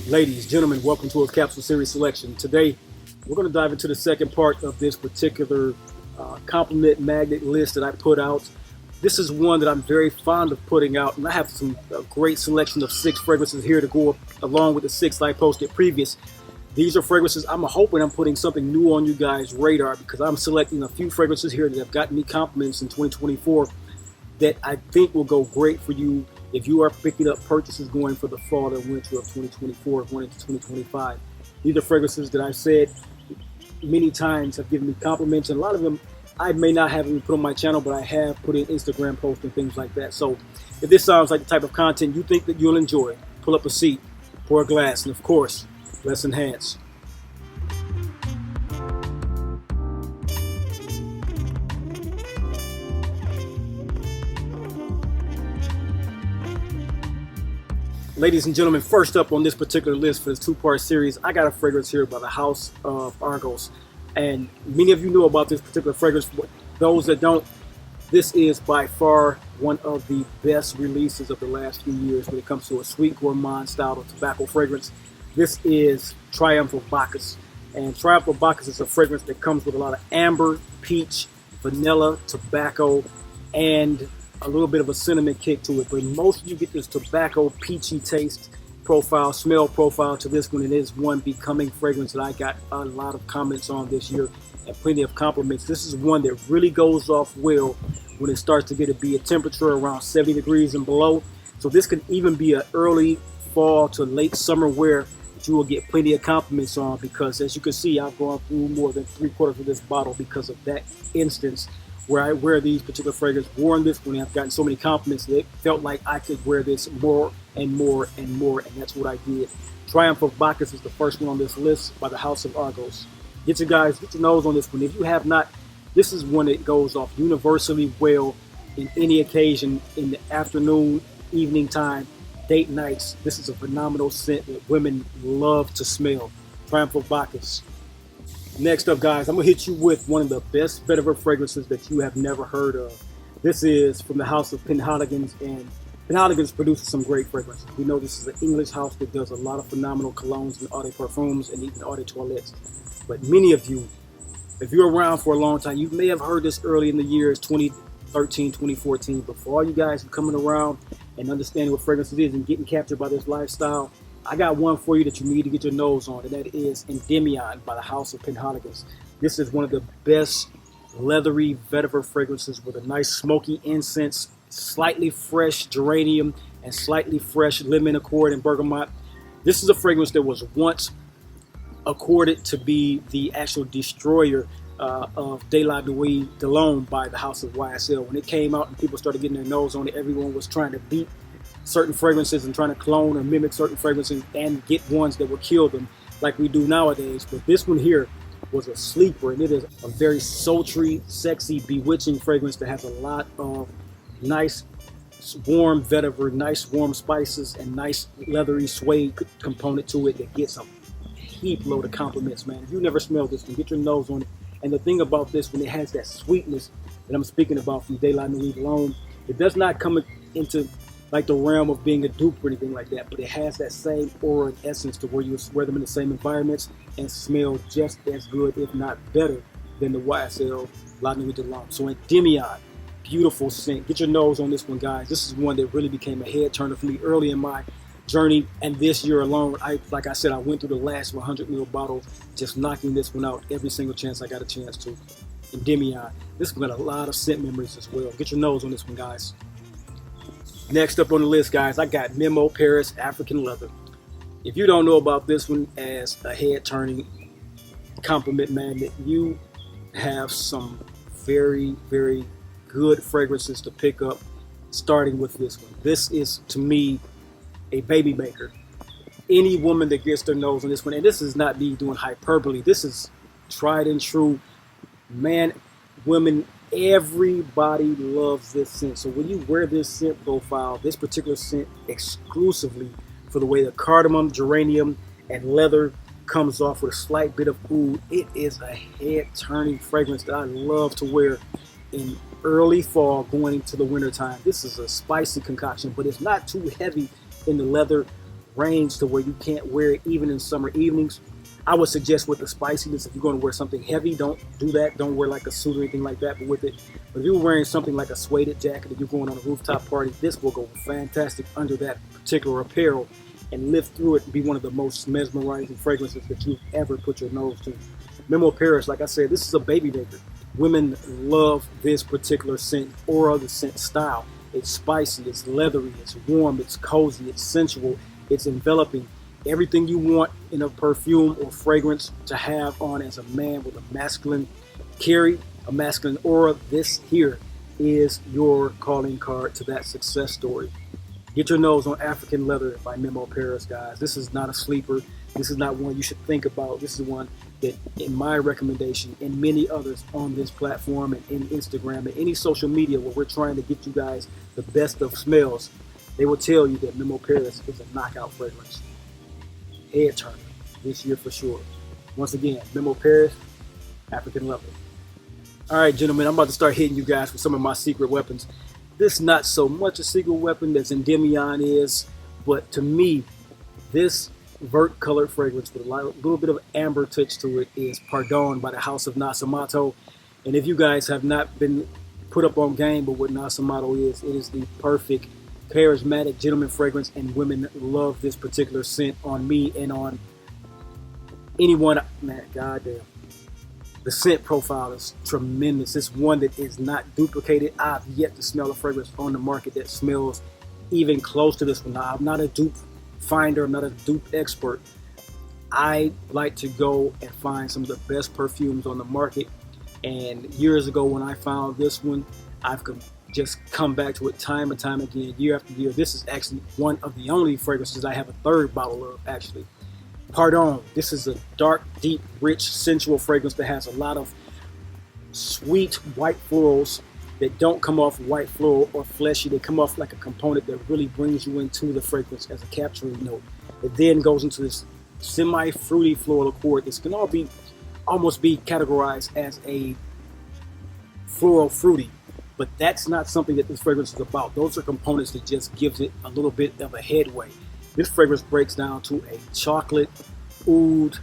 Ladies, gentlemen, welcome to a capsule series selection. Today, we're going to dive into the second part of this particular compliment magnet list that I put out. This is one that I'm very fond of putting out, and I have some great selection of 6 fragrances here to go along with the 6 I posted previous. These are fragrances I'm hoping I'm putting something new on you guys' radar, because I'm selecting a few fragrances here that have gotten me compliments in 2024 that I think will go great for you if you are picking up purchases going for the fall and winter of 2024 going into 2025. These are fragrances that I've said many times have given me compliments, and a lot of them I may not have even put on my channel, but I have put in Instagram posts and things like that. So if this sounds like the type of content you think that you'll enjoy, pull up a seat, pour a glass, and of course, let's enhance. Ladies and gentlemen, first up on this particular list for this 2-part series, I got a fragrance here by the House of Argos. And many of you know about this particular fragrance. But those that don't, this is by far one of the best releases of the last few years when it comes to a sweet gourmand style of tobacco fragrance. This is Triumph of Bacchus. And Triumph of Bacchus is a fragrance that comes with a lot of amber, peach, vanilla, tobacco, and a little bit of a cinnamon kick to it, but most of you get this tobacco peachy taste profile, smell profile to this one. It is one becoming fragrance that I got a lot of comments on this year and plenty of compliments. This is one that really goes off well when it starts to get to be a temperature around 70 degrees and below. So this can even be an early fall to late summer wear that you will get plenty of compliments on, because as you can see, I've gone through more than 3/4 of this bottle because of that instance where I wear these particular fragrances. Worn this one, I've gotten so many compliments that it felt like I could wear this more and more and more, and that's what I did. Triumph of Bacchus is the first one on this list by the House of Argos. Get your nose on this one. If you have not, this is one that goes off universally well in any occasion, in the afternoon, evening time, date nights. This is a phenomenal scent that women love to smell. Triumph of Bacchus. Next up, guys, I'm going to hit you with one of the best vetiver fragrances that you have never heard of. This is from the House of Penhaligons, and Penhaligons produces some great fragrances. We know this is an English house that does a lot of phenomenal colognes and eau de parfums and even eau de toilettes. But many of you, if you're around for a long time, you may have heard this early in the years 2013, 2014. But for all you guys who are coming around and understanding what fragrance it is and getting captured by this lifestyle, I got one for you that you need to get your nose on, and that is Endymion by the House of Penhaligons. This is one of the best leathery vetiver fragrances with a nice smoky incense, slightly fresh geranium, and slightly fresh lemon accord and bergamot. This is a fragrance that was once accorded to be the actual destroyer of De La Nuit D'Alone by the House of YSL. When it came out and people started getting their nose on it, everyone was trying to beat certain fragrances and trying to clone or mimic certain fragrances and get ones that would kill them like we do nowadays. But this one here was a sleeper, and it is a very sultry, sexy, bewitching fragrance that has a lot of nice warm vetiver, nice warm spices, and nice leathery suede component to it that gets a heap load of compliments, man. If you never smelled this one, get your nose on it. And the thing about this one, it has that sweetness that I'm speaking about from De La Nuit D'Alone. It does not come into like the realm of being a dupe or anything like that, but it has that same aura and essence to where you wear them in the same environments and smell just as good, if not better, than the YSL La Nuit D'Alone. So Endymion, beautiful scent. Get your nose on this one, guys. This is one that really became a head turner for me early in my journey, and this year alone, like I said, I went through the last 100 ml bottle, just knocking this one out every single chance I got a chance to. Endymion. This one got a lot of scent memories as well. Get your nose on this one, guys. Next up on the list, guys, I got Memo Paris African Leather. If you don't know about this one as a head-turning compliment magnet, you have some very, very good fragrances to pick up, starting with this one. This is, to me, a baby maker. Any woman that gets their nose on this one, and this is not me doing hyperbole, this is tried and true. Man, women, everybody loves this scent. So when you wear this scent profile, this particular scent exclusively for the way the cardamom, geranium, and leather comes off with a slight bit of oud, it is a head-turning fragrance that I love to wear in early fall going into the winter time. This is a spicy concoction, but it's not too heavy in the leather range to where you can't wear it even in summer evenings. I would suggest with the spiciness, if you're going to wear something heavy, don't do that. Don't wear like a suit or anything like that. But with it, but if you're wearing something like a suede jacket and you're going on a rooftop party, this will go fantastic under that particular apparel and live through it and be one of the most mesmerizing fragrances that you've ever put your nose to. Memo Paris, like I said, this is a baby maker. Women love this particular scent, aura, the scent style. It's spicy, it's leathery, it's warm, it's cozy, it's sensual, it's enveloping. Everything you want in a perfume or fragrance to have on as a man with a masculine carry, a masculine aura, this here is your calling card to that success story. Get your nose on African Leather by Memo Paris, guys. This is not a sleeper. This is not one you should think about. This is one that, in my recommendation, and many others on this platform and in Instagram and any social media where we're trying to get you guys the best of smells, they will tell you that Memo Paris is a knockout fragrance. Head turner this year for sure. Once again, Memo Paris, African Leather. All right, gentlemen, I'm about to start hitting you guys with some of my secret weapons. This is not so much a secret weapon as Endymion is, but to me, this vert colored fragrance with a little bit of amber touch to it is Pardon by the House of Nasomatto. And if you guys have not been put up on game but what Nasomatto is, it is the perfect charismatic gentleman fragrance, and women love this particular scent on me and on anyone. Man, goddamn. The scent profile is tremendous. It's one that is not duplicated. I've yet to smell a fragrance on the market that smells even close to this one. Now, I'm not a dupe finder. I'm not a dupe expert. I like to go and find some of the best perfumes on the market. And years ago when I found this one, I've just come back to it time and time again, year after year. This is actually one of the only fragrances I have a third bottle of, actually. Pardon. This is a dark, deep, rich, sensual fragrance that has a lot of sweet white florals that don't come off white floral or fleshy. They come off like a component that really brings you into the fragrance as a capturing note. It then goes into this semi-fruity floral accord. This can almost be categorized as a floral fruity, but that's not something that this fragrance is about. Those are components that just gives it a little bit of a headway. This fragrance breaks down to a chocolate oud,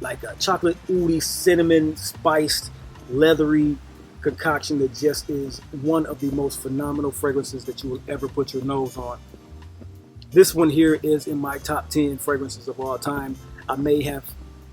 like a chocolate oudy, cinnamon spiced, leathery concoction that just is one of the most phenomenal fragrances that you will ever put your nose on. This one here is in my top 10 fragrances of all time. I may have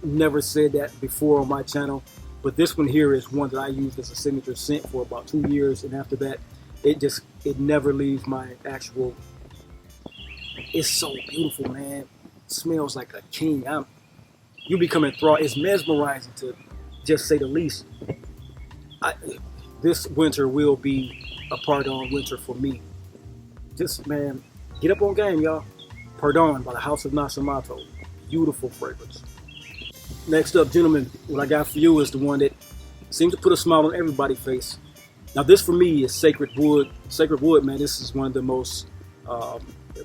never said that before on my channel, but this one here is one that I used as a signature scent for about 2 years, and after that, it never leaves my actual. It's so beautiful, man. It smells like a king. You become enthralled. It's mesmerizing, to just say the least. This winter will be a Pardon winter for me. Just, man, get up on game, y'all. Pardon by the House of Nasomatto. Beautiful fragrance. Next up, gentlemen, what I got for you is the one that seems to put a smile on everybody's face. Now, this for me is Sacred Wood. Sacred Wood, man, this is one of the most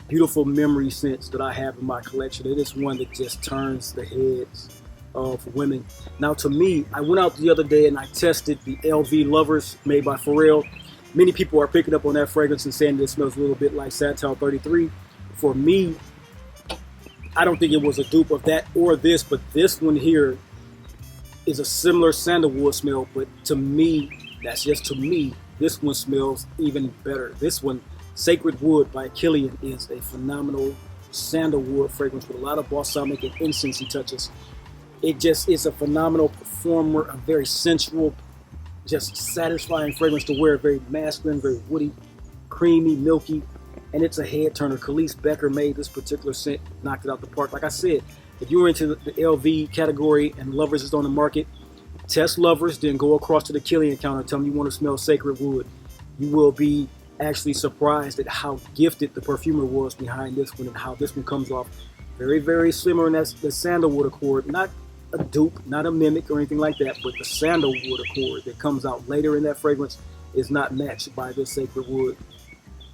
beautiful memory scents that I have in my collection. It is one that just turns the heads of women. Now, to me, I went out the other day and I tested the LV Lovers made by Pharrell. Many people are picking up on that fragrance and saying that it smells a little bit like Santal 33. For me, I don't think it was a dupe of that or this, but this one here is a similar sandalwood smell, but to me, that's just to me, this one smells even better. This one, Sacred Wood by Kilian, is a phenomenal sandalwood fragrance with a lot of balsamic and incensey touches. It just is a phenomenal performer, a very sensual, just satisfying fragrance to wear, very masculine, very woody, creamy, milky, and it's a head turner. Khalees Becker made this particular scent, knocked it out the park. Like I said, if you're into the LV category and Lovers is on the market, test Lovers, then go across to the Kilian counter and tell them you want to smell Sacred Wood. You will be actually surprised at how gifted the perfumer was behind this one and how this one comes off very, very similar in that the sandalwood accord. Not a dupe, not a mimic or anything like that, but the sandalwood accord that comes out later in that fragrance is not matched by this Sacred Wood.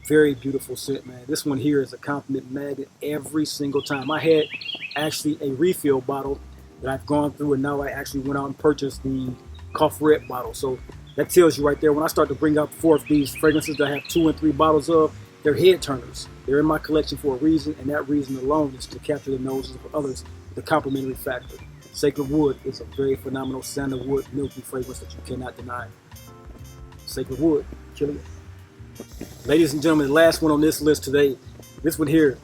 Very beautiful scent, man. This one here is a compliment magnet every single time. I had actually a refill bottle that I've gone through, and now I actually went out and purchased the Coffret bottle. So that tells you right there, when I start to bring out forth these fragrances that I have 2 and 3 bottles of, They're head turners. They're in my collection for a reason, and that reason alone is to capture the noses of others with a complementary factor. Sacred Wood is a very phenomenal sandalwood milky fragrance that you cannot deny. Sacred Wood, Kilian. Ladies and gentlemen, the last one on this list today, this one here.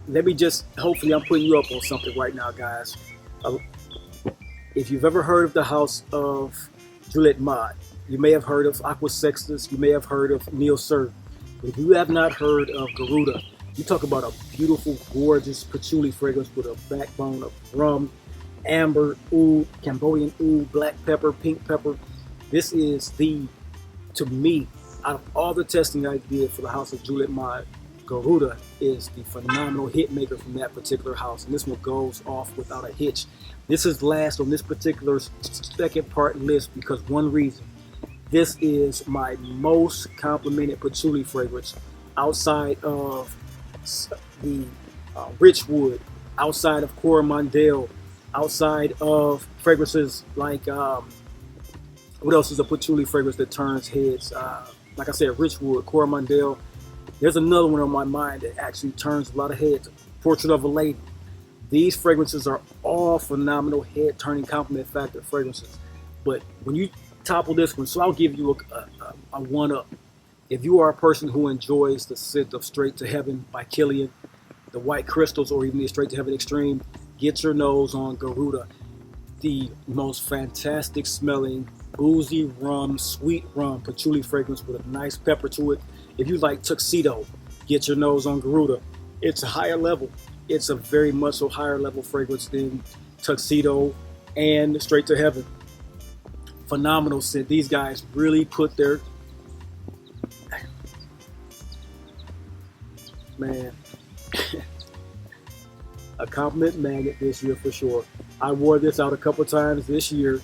Let me just, hopefully I'm putting you up on something right now, guys. If you've ever heard of the house of Jul Et Mad, you may have heard of Aqua Sextus, you may have heard of Neo Sir. But if you have not heard of Garuda, you talk about a beautiful, gorgeous patchouli fragrance with a backbone of rum, amber, oud, Cambodian oud, black pepper, pink pepper. This is to me, out of all the testing I did for the house of Jul Et Mad, Garuda is the phenomenal hit maker from that particular house. And this one goes off without a hitch. This is last on this particular second part list because one reason. This is my most complimented patchouli fragrance outside of the Richwood, outside of Coromandel, outside of fragrances like, what else is a patchouli fragrance that turns heads? Like I said, Richwood, Coromandel. There's another one on my mind that actually turns a lot of heads. Portrait of a Lady. These fragrances are all phenomenal head-turning compliment factor fragrances. But when you topple this one, so I'll give you a one-up. If you are a person who enjoys the scent of Straight to Heaven by Kilian, the White Crystals, or even the Straight to Heaven Extreme, get your nose on Garuda. The most fantastic smelling, boozy rum, sweet rum, patchouli fragrance with a nice pepper to it. If you like Tuxedo, get your nose on Garuda. It's a higher level. It's a very much so higher level fragrance than Tuxedo and Straight to Heaven. Phenomenal scent. These guys really put their, man, a compliment magnet this year for sure. I wore this out a couple times this year,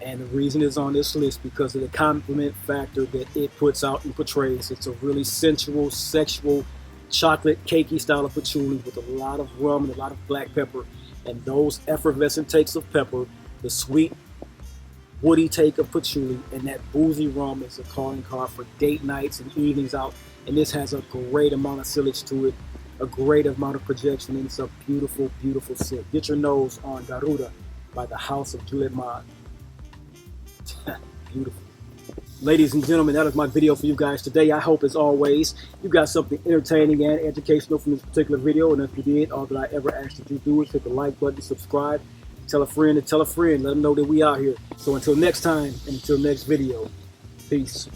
and the reason it's on this list because of the compliment factor that it puts out and portrays. It's a really sensual, sexual, chocolate cakey style of patchouli with a lot of rum and a lot of black pepper, and those effervescent takes of pepper, the sweet woody take of patchouli, and that boozy rum is a calling card for date nights and evenings out. And this has a great amount of sillage to it, a great amount of projection, and it's a beautiful, beautiful scent. Get your nose on Garuda by the house of Jul Et Mad. Beautiful. Ladies and gentlemen, that is my video for you guys today. I hope, as always, you got something entertaining and educational from this particular video. And if you did, all that I ever asked that you do is hit the like button, subscribe, tell a friend to tell a friend, let them know that we out here. So until next time, and until next video, peace.